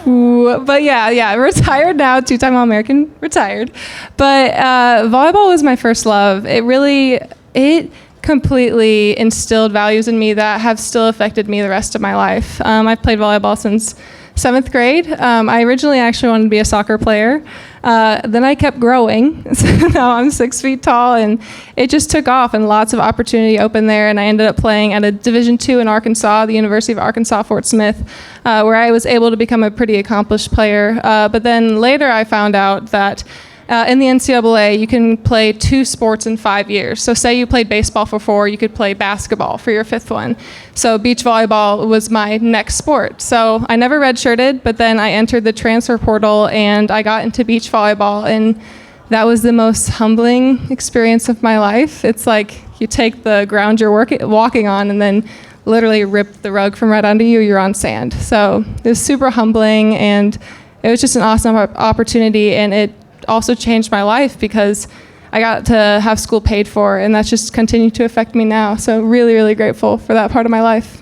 But yeah, retired now, two-time All-American, retired. But volleyball was my first love. It really it completely instilled values in me that have still affected me the rest of my life. I've played volleyball since 7th grade. I originally actually wanted to be a soccer player. Then I kept growing. So now I'm 6 feet tall, and it just took off, and lots of opportunity opened there. And I ended up playing at a Division II in Arkansas, the University of Arkansas, Fort Smith, where I was able to become a pretty accomplished player. But then later I found out that in the NCAA, you can play 2 sports in 5 years. So say you played baseball for 4, you could play basketball for your 5th one. So beach volleyball was my next sport. So I never redshirted, but then I entered the transfer portal and I got into beach volleyball, and that was the most humbling experience of my life. It's like you take the ground you're walking on and then literally rip the rug from right under you, you're on sand. So it was super humbling, and it was just an awesome opportunity, and it also changed my life because I got to have school paid for, and that's just continued to affect me now. So really, really grateful for that part of my life.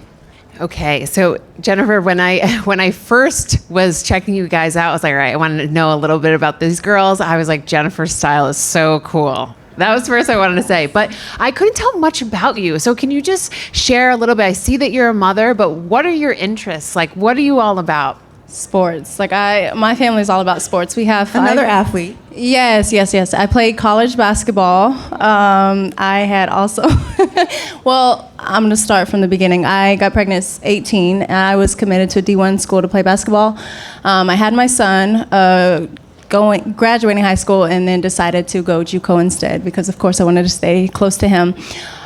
Okay, so Jennifer, when I first was checking you guys out, I was like, all right, I wanted to know a little bit about these girls. I was like, Jennifer's style is so cool. That was first I wanted to say, but I couldn't tell much about you. So can you just share a little bit? I see that you're a mother, but what are your interests? Like, what are you all about? Sports. Like my family is all about sports. We have 5. Another athlete. Yes. I played college basketball. I had also, well, I'm going to start from the beginning. I got pregnant at 18, and I was committed to a D1 school to play basketball. I had my son graduating high school, and then decided to go JUCO instead because, of course, I wanted to stay close to him.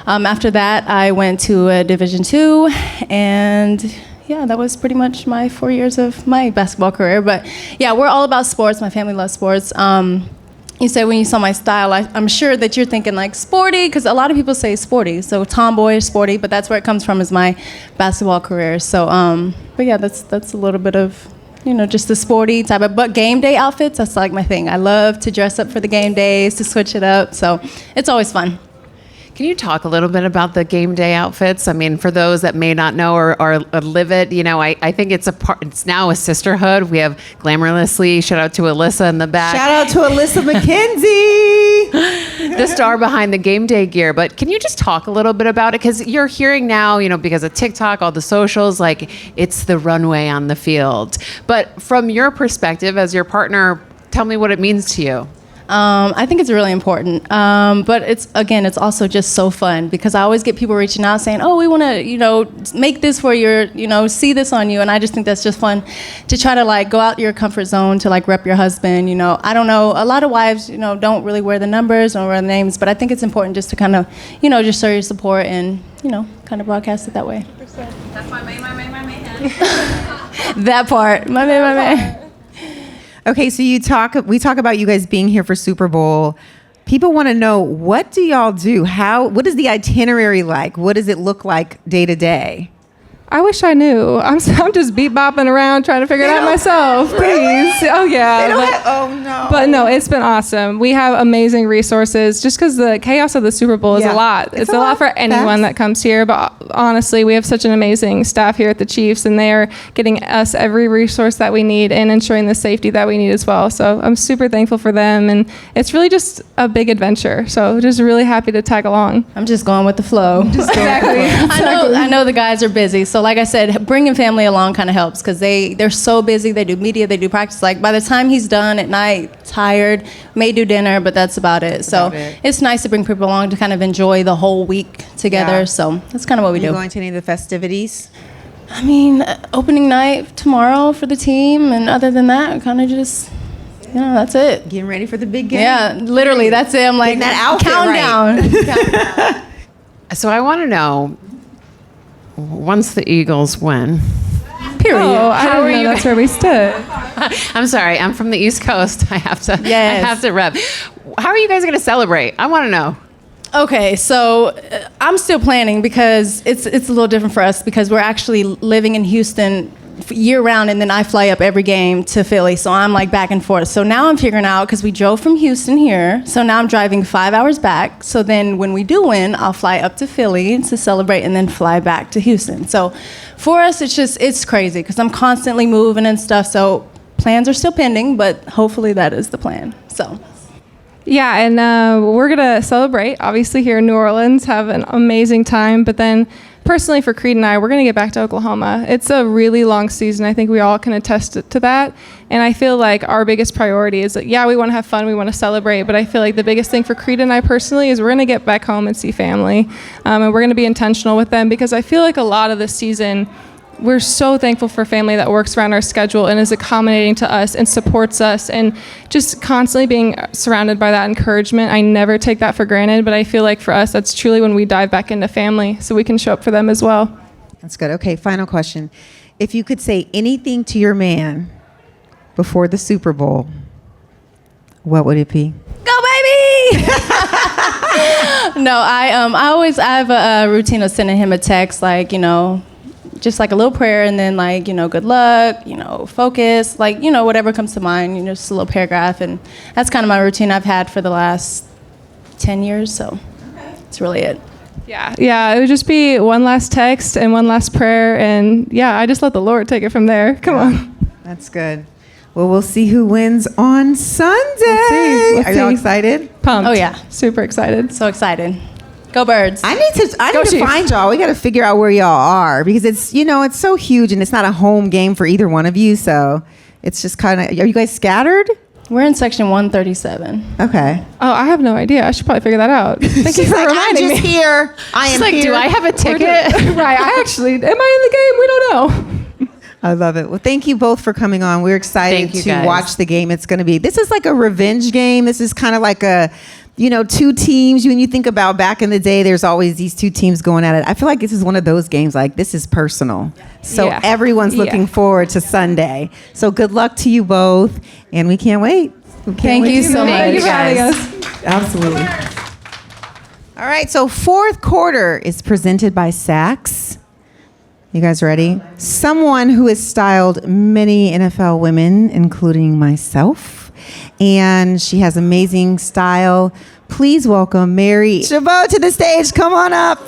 After that, I went to a Division II, and yeah, that was pretty much my 4 years of my basketball career. But yeah, we're all about sports. My family loves sports. You said when you saw my style, I'm sure that you're thinking like sporty, because a lot of people say sporty. So tomboy, sporty, but that's where it comes from, is my basketball career. So, but yeah, that's a little bit of, just the sporty type of, but game day outfits, that's like my thing. I love to dress up for the game days, to switch it up. So it's always fun. Can you talk a little bit about the game day outfits? I mean, for those that may not know or live it, I think it's now a sisterhood. We have Glamorously, shout out to Alyssa in the back. Shout out to Alyssa McKenzie. The star behind the game day gear. But can you just talk a little bit about it? Because you're hearing now, because of TikTok, all the socials, like it's the runway on the field. But from your perspective as your partner, tell me what it means to you. I think it's really important, but it's also just so fun, because I always get people reaching out saying, oh, we want to, make this for your, see this on you. And I just think that's just fun to try to like go out your comfort zone to like rep your husband. I don't know, a lot of wives, don't really wear the numbers or wear the names, but I think it's important just to kind of, just show your support and, kind of broadcast it that way. That's my main. That part, my man. Okay, so we talk about you guys being here for Super Bowl. People want to know, what do y'all do? What is the itinerary like? What does it look like day to day? I wish I knew. I'm just beat bopping around trying to figure it out myself. Really? Please. Oh yeah. Oh no. But no, it's been awesome. We have amazing resources, just because the chaos of the Super Bowl is a lot. It's a lot for anyone that comes here. But honestly, we have such an amazing staff here at the Chiefs, and they are getting us every resource that we need and ensuring the safety that we need as well. So I'm super thankful for them, and it's really just a big adventure. So just really happy to tag along. I'm just going with the flow. Exactly. I know the guys are busy. So like I said, bringing family along kind of helps, because they're so busy. They do media, they do practice. Like by the time he's done at night, tired, may do dinner, but that's about it. So it's nice to bring people along to kind of enjoy the whole week together. Yeah. So that's kind of what we do. Are you going to any of the festivities? I mean, opening night tomorrow for the team, and other than that, kind of just, that's it. Getting ready for the big game. Yeah, literally, that's it. I'm like, that outfit countdown. So I want to know, once the Eagles win. Period. Oh, I didn't know that's where we stood. I'm sorry, I'm from the East Coast. I have to rep. How are you guys going to celebrate? I want to know. Okay, so I'm still planning, because it's a little different for us, because we're actually living in Houston year round, and then I fly up every game to Philly, so I'm like back and forth. So now I'm figuring out, because we drove from Houston here, so now I'm driving 5 hours back. So then when we do win, I'll fly up to Philly to celebrate, and then fly back to Houston. So for us, it's crazy, because I'm constantly moving and stuff. So plans are still pending, but hopefully that is the plan. So. Yeah, and we're going to celebrate, obviously, here in New Orleans, have an amazing time. But then, personally, for Creed and I, we're going to get back to Oklahoma. It's a really long season. I think we all can attest to that. And I feel like our biggest priority is that, yeah, we want to have fun, we want to celebrate. But I feel like the biggest thing for Creed and I personally is we're going to get back home and see family. And we're going to be intentional with them because I feel like a lot of this season, we're so thankful for family that works around our schedule and is accommodating to us and supports us, and just constantly being surrounded by that encouragement. I never take that for granted, but I feel like for us, that's truly when we dive back into family so we can show up for them as well. That's good. Okay, final question. If you could say anything to your man before the Super Bowl, what would it be? Go, baby! No, I have a routine of sending him a text, like, just like a little prayer, and then like, good luck, focus, like, whatever comes to mind, just a little paragraph. And that's kind of my routine I've had for the last 10 years. So that's really it. Yeah, it would just be one last text and one last prayer. And yeah, I just let the Lord take it from there. Come on. That's good. Well, we'll see who wins on Sunday. Let's Are see. y'all excited? Pumped. Oh, yeah. Super excited. So excited. Go Birds. I need to Chiefs. find y'all. We got to figure out where y'all are because it's, it's so huge and it's not a home game for either one of you. So it's just kind of, are you guys scattered? We're in section 137. Okay. Oh, I have no idea. I should probably figure that out. Thank you for I'm reminding just me. here. I am It's like, here. do I have a ticket? Right. I actually, am I in the game? We don't know. I love it. Well, thank you both for coming on. We're excited Thank you, to guys. watch the game. It's going to be, this is like a revenge game. This is kind of like a, two teams. When you think about back in the day, there's always these two teams going at it. I feel like this is one of those games, like this is personal. So Yeah. everyone's looking forward to Sunday. So good luck to you both. And we can't wait. Thank you so much. Thank you for having guys. us. Absolutely. All right, so fourth quarter is presented by Saks. You guys ready? Someone who has styled many NFL women, including myself, and she has amazing style. Please welcome Mary Shabo to the stage. Come on up.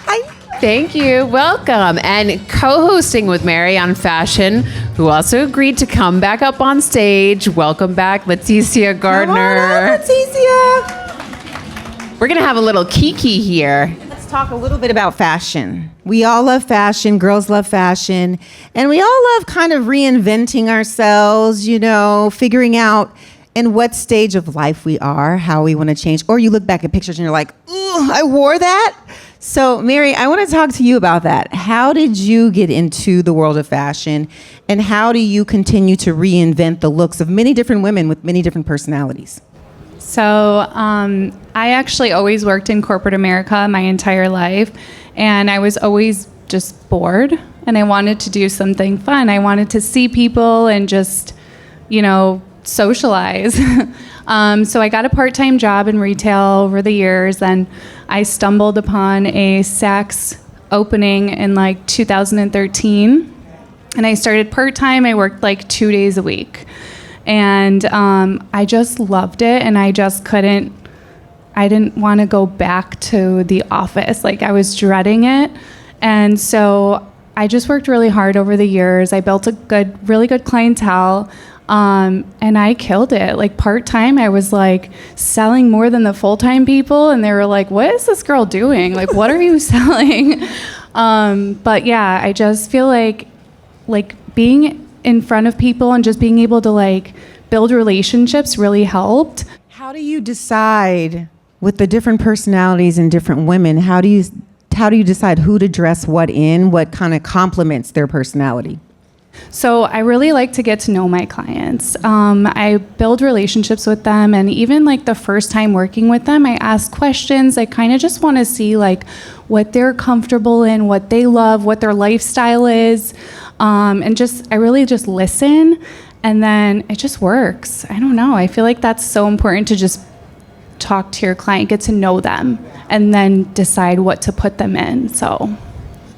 Hi. Thank you. Welcome. And co-hosting with Mary on fashion, who also agreed to come back up on stage. Welcome back, Leticia Gardner. Come on up, Leticia. We're going to have a little kiki here. Let's talk a little bit about fashion. We all love fashion. Girls love fashion. And we all love kind of reinventing ourselves, figuring out in what stage of life we are, how we want to change. Or you look back at pictures and you're like, ooh, I wore that. So, Mary, I want to talk to you about that. How did you get into the world of fashion? And how do you continue to reinvent the looks of many different women with many different personalities? So I actually always worked in corporate America my entire life, and I was always just bored, and I wanted to do something fun. I wanted to see people and just, socialize. So I got a part-time job in retail over the years, and I stumbled upon a Saks opening in like 2013, and I started part-time. I worked like 2 days a week. And I just loved it, and I didn't want to go back to the office. Like, I was dreading it. And so I just worked really hard over the years. I built a really good clientele, and I killed it. Like, part-time, I was like selling more than the full-time people, and they were like, what is this girl doing? Like, what are you selling? But yeah, I just feel like being in front of people and just being able to build relationships really helped. How do you decide with the different personalities and different women? How do you decide who to dress what in? What kind of complements their personality? So I really like to get to know my clients. I build relationships with them, and even the first time working with them, I ask questions. I kind of just want to see what they're comfortable in, what they love, what their lifestyle is, and I really just listen, and then it just works. I don't know. I feel like that's so important to just talk to your client, get to know them, and then decide what to put them in. So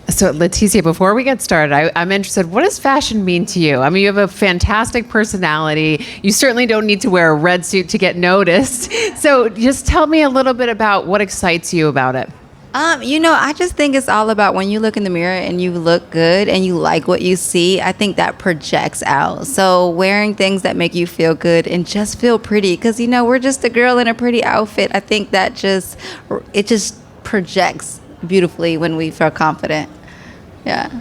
Leticia, before we get started, I'm interested, what does fashion mean to you? I mean, you have a fantastic personality. You certainly don't need to wear a red suit to get noticed. So just tell me a little bit about what excites you about it. I just think it's all about when you look in the mirror and you look good and you like what you see, I think that projects out. So wearing things that make you feel good and just feel pretty, because, we're just a girl in a pretty outfit. I think that it just projects beautifully when we feel confident. Yeah.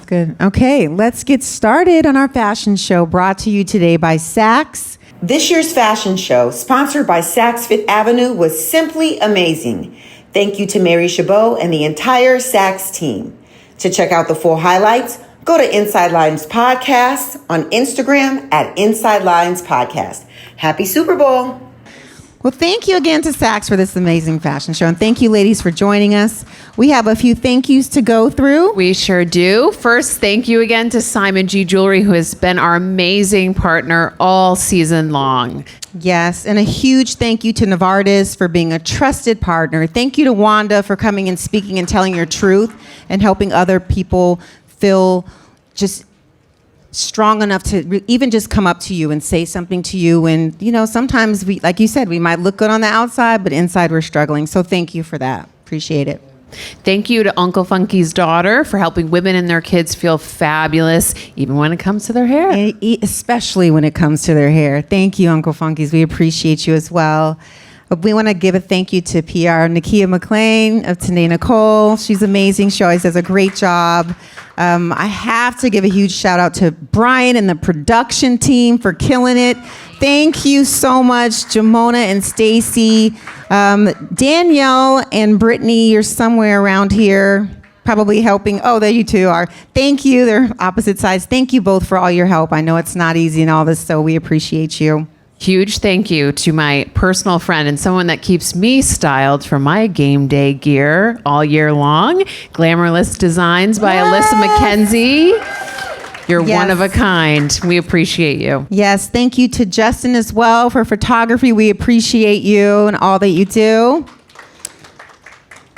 Good. Okay, let's get started on our fashion show brought to you today by Saks. This year's fashion show, sponsored by Saks Fifth Avenue, was simply amazing. Thank you to Mary Shabo and the entire Saks team. To check out the full highlights, go to Inside Lines Podcast on Instagram at Inside Lines Podcast. Happy Super Bowl. Well, thank you again to Saks for this amazing fashion show. And thank you, ladies, for joining us. We have a few thank yous to go through. We sure do. First, thank you again to Simon G. Jewelry, who has been our amazing partner all season long. Yes, and a huge thank you to Novartis for being a trusted partner. Thank you to Wanda for coming and speaking and telling your truth and helping other people feel just strong enough to even just come up to you and say something to you. And, sometimes we, like you said, we might look good on the outside, but inside we're struggling. So thank you for that. Appreciate it. Thank you to Uncle Funky's daughter for helping women and their kids feel fabulous, even when it comes to their hair. And especially when it comes to their hair. Thank you, Uncle Funky's. We appreciate you as well. We want to give a thank you to PR Nakia McLean of Tanae Nicole. She's amazing. She always does a great job. I have to give a huge shout out to Brian and the production team for killing it. Thank you so much, Jamona and Stacy. Danielle and Brittany, you're somewhere around here, probably helping. Oh, there you two are. Thank you. They're opposite sides. Thank you both for all your help. I know it's not easy and all this, so we appreciate you. Huge thank you to my personal friend and someone that keeps me styled for my game day gear all year long. Glamourless Designs by Alyssa McKenzie. You're one of a kind. We appreciate you. Yes, thank you to Justin as well for photography. We appreciate you and all that you do.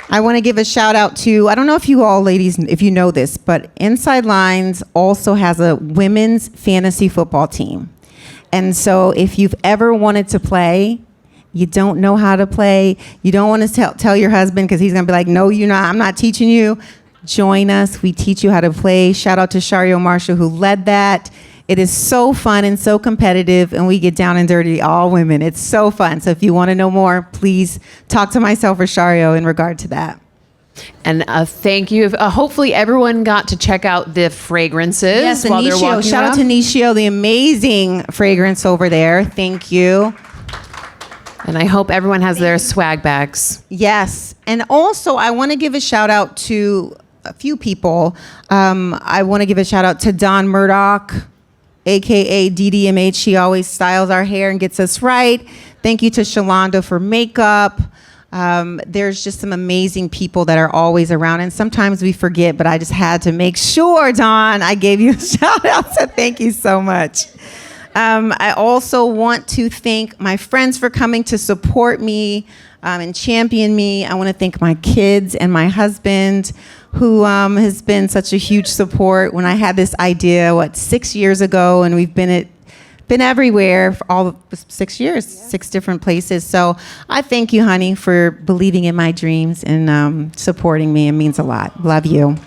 I want to give a shout out to, I don't know if you all ladies, if you know this, but Inside Lines also has a women's fantasy football team. And so if you've ever wanted to play, you don't know how to play, you don't want to tell your husband because he's going to be like, no, you're not, I'm not teaching you. Join us. We teach you how to play. Shout out to Sharelle Marshall who led that. It is so fun and so competitive, and we get down and dirty, all women. It's so fun. So if you want to know more, please talk to myself or Sharelle in regard to that. And thank you. Hopefully everyone got to check out the fragrances yes, while they're walking Shout around. out to Nishio, the amazing fragrance over there. Thank you. And I hope everyone has their swag bags. Yes. And also, I want to give a shout out to a few people. I want to give a shout out to Dawn Murdoch, AKA DDMH. She always styles our hair and gets us right. Thank you to Shalonda for makeup. There's just some amazing people that are always around, and sometimes we forget, but I just had to make sure, Dawn, I gave you a shout out, so thank you so much. I also want to thank my friends for coming to support me and champion me. I want to thank my kids and my husband, who has been such a huge support. When I had this idea, 6 years ago, and we've been everywhere for all 6 years, 6 different places. So I thank you, honey, for believing in my dreams and supporting me. It means a lot. Love you.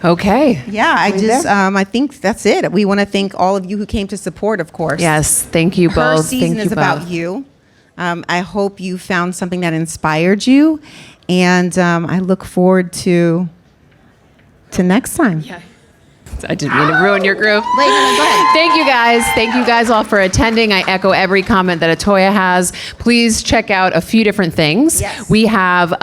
Okay. Yeah, I think that's it. We want to thank all of you who came to support, of course. Yes, thank you both. Her season is about you. I hope you found something that inspired you, and I look forward to next time. Yeah. I didn't mean to ruin your groove. Wait, no, go ahead. Thank you guys. Thank you guys all for attending. I echo every comment that Atoya has. Please check out a few different things. Yes. We have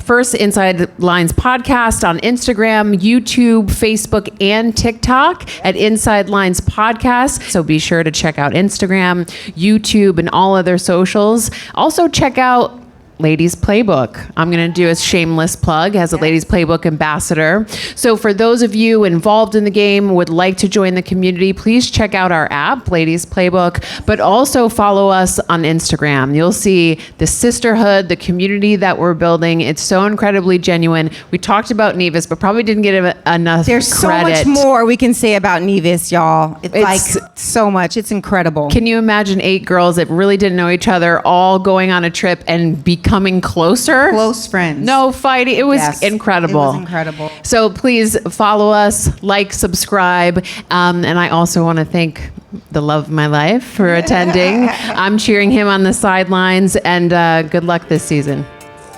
first Inside Lines podcast on Instagram, YouTube, Facebook, and TikTok at Inside Lines Podcast. So be sure to check out Instagram, YouTube, and all other socials. Also check out Ladies Playbook. I'm going to do a shameless plug as a Ladies Playbook ambassador. So for those of you involved in the game, would like to join the community, please check out our app, Ladies Playbook, but also follow us on Instagram. You'll see the sisterhood, the community that we're building. It's so incredibly genuine. We talked about Nevis, but probably didn't give it enough There's credit. so much more we can say about Nevis, y'all. It's like so much. It's incredible. Can you imagine 8 girls that really didn't know each other all going on a trip and becoming closer? Close friends. No fighting. It was incredible. It was incredible. So please follow us, like, subscribe. And I also want to thank the love of my life for attending. I'm cheering him on the sidelines, and good luck this season.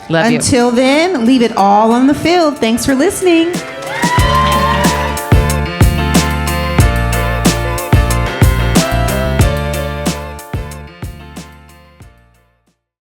Love you. Until then, leave it all on the field. Thanks for listening.